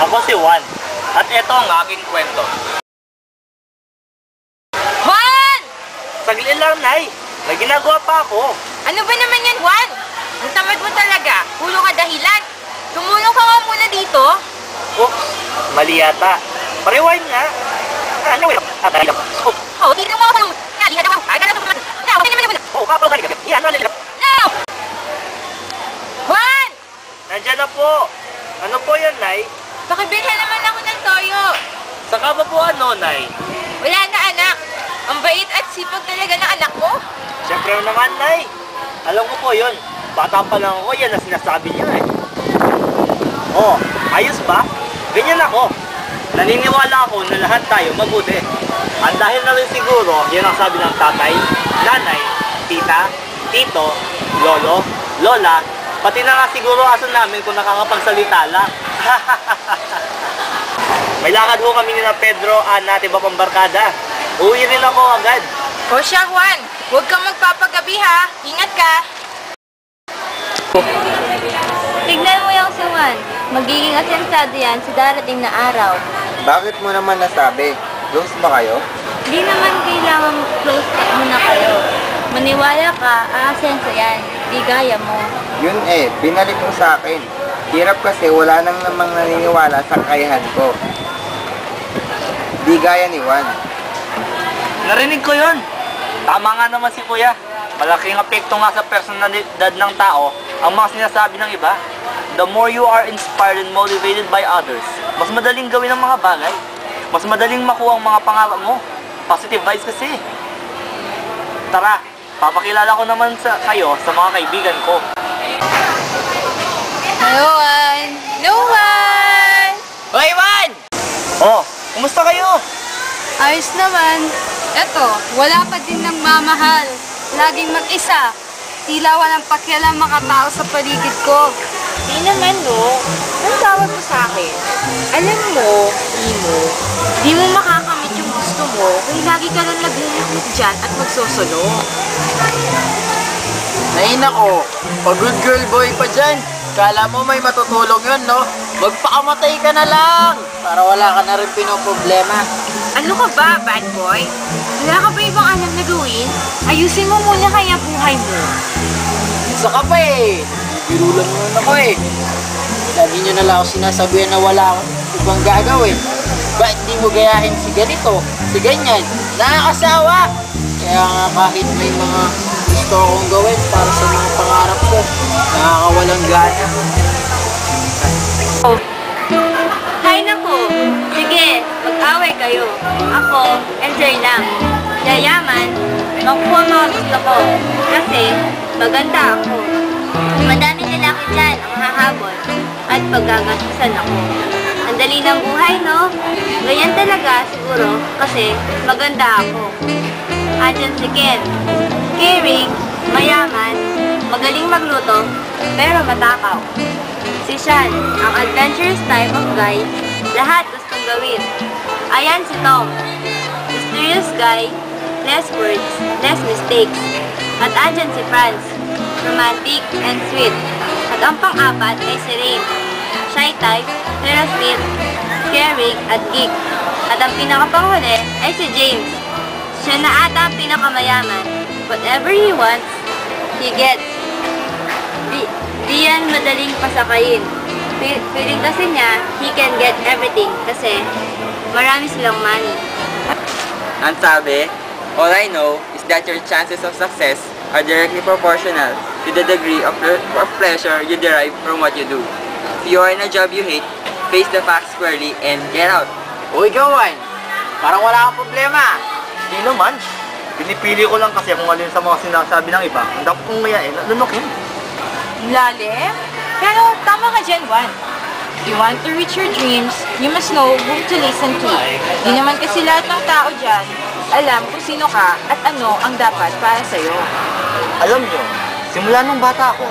Ako si Juan. At ito ang aking kwento. Juan! Saglit lang, Nay. May ginagawa pa ako. Ano ba naman yan, Juan? Ang tamad mo talaga. Pulo ka dahilan. Tumulong ka nga muna dito. Oops, mali yata. Pariwind nga. Ano yun? Oh, tignan mo ako ng... Nga, di ka naman. Ay, ganun naman. Now, tignan mo naman. Oo, kapal ka. Yan, ano nila? Now! Juan! Nandiyan na po. Ano po yan, Nay? Pakibilhan naman ako ng toyo. Saka ba po ano, Nay? Wala na, anak. Ang bait at sipag talaga ng anak mo. Siyempre naman, Nay. Alam ko po yun. Bata pa lang ako, yan ang sinasabi niya eh. Oh, ayos ba? Ganyan ako. Naniniwala ako na lahat tayo mabuti. At dahil na rin siguro, yan ang sabi ng tatay, nanay, tita, tito, lolo, lola, pati na nga siguro aso namin kung nakakapagsalita lang. May lakad ho kami ni na Pedro, Ana at iba pang barkada. Uwi rin ako agad. O siya, Juan. Huwag kang magpapagabi, ha. Ingat ka. Tignan mo yung si Juan. Magiging asensado yan sa darating na araw. Bakit mo naman nasabi? Close ba kayo? Di naman kailangan close muna kayo. Maniwala ka, aasenso yan. Di gaya mo. Yun binalik mo sa akin. Hirap kasi wala nang namang naniniwala sa kakayahan ko. Di gaya ni Juan. Narinig ko yun. Tama nga naman si Kuya. Malaking apekto nga sa personalidad ng tao ang mga sinasabi ng iba. The more you are inspired and motivated by others, mas madaling gawin ang mga bagay. Mas madaling makuha ang mga pangarap mo. Positive vibes kasi. Tara, papakilala ko naman kayo sa mga kaibigan ko. Hello, Juan. No, Juan! Hoy, Juan! Oh, kumusta kayo? Ayos naman. Eto, wala pa din ng mamahal. Laging mag-isa. Tila walang pakialam mga tao sa paligid ko. Di naman, no. Ang tawag mo sa akin. Alam mo, Imo, di mo makakamit yung gusto mo kung lagi ka lang naglulukot dyan at magsosolo. Ay nako, pag good girl boy pa dyan. Kala mo may matutulong yun, no? Magpakamatay ka na lang para wala ka na rin pinoproblema. Ano ka ba, bad boy? Wala ka ba ibang alam na gawin? Ayusin mo muna kaya buhay mo. Isa ka pa biro lang naman ako Lagi nyo na lang ako sinasabihan na wala akong ibang gagawin. Ba't di mo gayahin si ganito, si ganyan? Nakakasawa! Kaya nga kahit may mga gusto akong gawin para sa mga pangarap ko, nakakawalang gana. Hay naku! Sige, mag-away kayo. Ako, enjoy lang. Yayaman, makuha mga gusto ko. Kasi, maganda ako. Madaming lalaki dyan ang hahabol at paggagasusan ako. Ang dali ng buhay, no? Ganyan talaga siguro kasi maganda ako. Andyan si Ken. Caring, mayaman, magaling magluto, pero matakaw. Si Sean, ang adventurous type of guy, lahat gustong gawin. Ayan si Tom, mysterious guy, less words, less mistakes. At andyan si Franz, romantic and sweet. At ang pang-apat ay si Rain, shy type, pero sweet, caring at geek. At ang pinakapanghuli ay si James. Siya na ata ang pinakamayaman. Whatever he wants, he gets. Di yan madaling pasakayin. Feeling kasi niya, he can get everything kasi marami silang money. Ang sabi, all I know is that your chances of success are directly proportional to the degree of pleasure you derive from what you do. If you are in a job you hate, face the facts squarely and get out. Uy, gawan! Parang wala kang problema. Hindi naman. Pinipili ko lang kasi kung alin sa mga sinasabi ng iba. Ang dapat kong ngayain, lunukin. Lalim? Pero tama ka dyan, Juan. If you want to reach your dreams, you must know whom to listen to. Di naman kasi lahat ng tao dyan alam kung sino ka at ano ang dapat para sa'yo. Alam nyo, simula nung bata ako,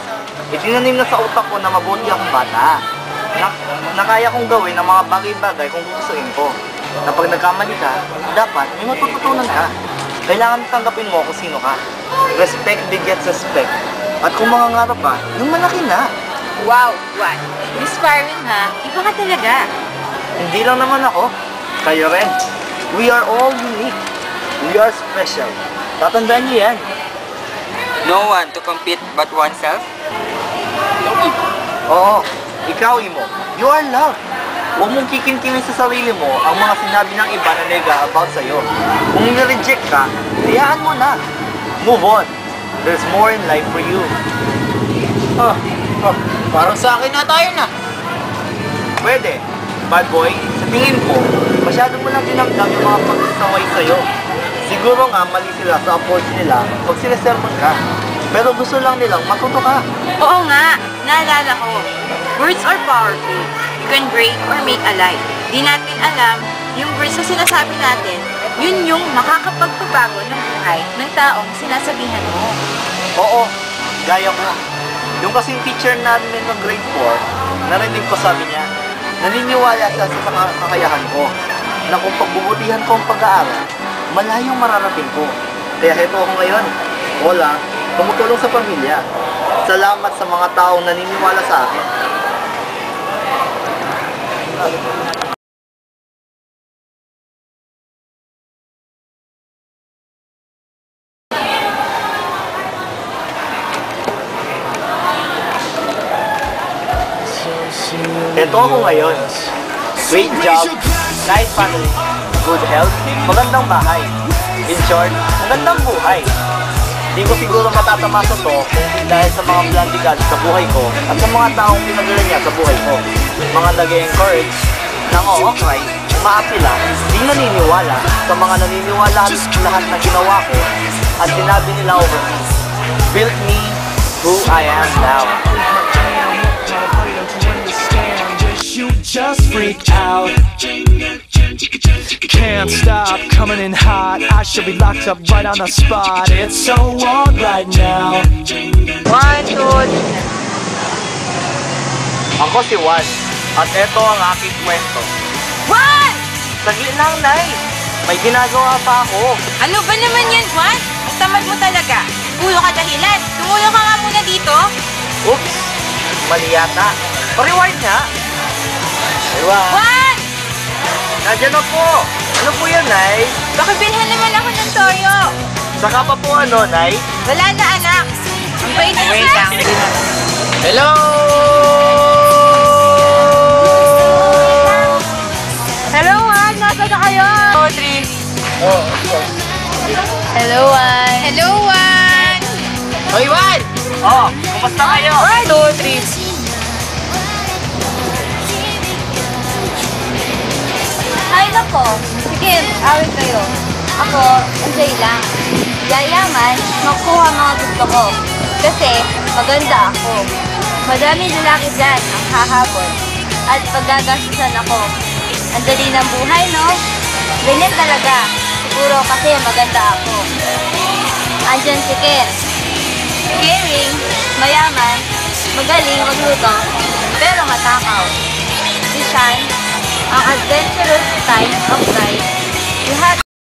itinanim na sa utak ko na mabuti akong bata. Na kaya kong gawin ang mga bagay-bagay kung gustuin ko. Na pag nagkamali ka, dapat may matututunan ka. Kailangan tanggapin mo kung sino ka. Respect begets respect. At kung mangangarap ka, yung malaki na. Wow, Juan. Inspiring ha. Iba ka talaga. Hindi lang naman ako. Kayo rin. We are all unique. We are special. Tatandaan niyo yan. No one to compete but oneself. Oo, ikaw, Imo. You are loved. Huwag mong kikimkimin sa sarili mo ang mga sinabi ng iba na nega about sa'yo. Kung nireject ka, hayaan mo na. Move on. There's more in life for you. Parang sa akin na tayo na. Pwede. Bad boy, sa tingin ko, masyado mo lang dinamdam yung mga pagsasaway sa'yo. Siguro nga mali sila sa approach nila pag sinasermon ka. Pero gusto lang nilang matuto ka. Oo nga, naalala ko. Words are powerful. You can break or make alive. Di natin alam, yung words na sinasabi natin, yun yung makakapagpabago ng buhay ng taong sinasabihan mo. Oo, gaya ko. Yung kasing teacher namin ng grade 4, narinig ko sabi niya, naniniwala siya sa kakayahan ko na kung pagbubutihan ko ang pag-aaral, malayong mararating ko. Kaya heto ako ngayon. Wala, tumutulong sa pamilya. Salamat sa mga taong naniniwala sa akin. Ito ako ngayon. Great job, nice family, good health, magandang bahay. In short, magandang buhay. Hindi ko siguro matatamasa to kung dahil sa mga blandigan sa buhay ko at sa mga taong pinagdala niya sa buhay ko. Mga nag-encourage, nang-o-cry, umaapila, di naniniwala sa mga naniniwala sa lahat na ginawa ko at sinabi nila over me. Built me who I am now. You just freak out. Can't stop coming in hot. I should be locked up right on the spot. It's so on right now. 1, 2, 3. Ako si Juan, at ito ang aking kwento. Juan! Saglit lang, Nay. May ginagawa pa ako. Ano ba naman yan, Juan? Ang tamad mo talaga. Puro ka dahilan. Tumulo ka nga muna dito. Oops, mali yata. Pa-rewind nga. Rewind. Juan! Nandiyan na po. Ano po yan, Nay? Pakibilhan naman ako ng toyo. Saka pa po ano, Nay? Wala na, anak. Ang bait mo lang. Hello! Hello, Juan. Nasaan na kayo? 2, 3. Oh, of course. Hello, Juan. Hello, Juan. Hoy, Juan! Oh, kumusta kayo? 1, 2, 3. Ay nako, sige, awit kayo. Ako, enjoy lang. Yayaman, makuha mga gusto ko. Kasi, maganda ako. Madaming lalaki dyan ang hahabol. At paggagastusan ako. Ang dali ng buhay, no? Ganyan talaga. Siguro kasi maganda ako. Andyan si Ken. Caring, mayaman, magaling magluto, pero matakaw. Si Sean, ang adventurous type of guy. Lahat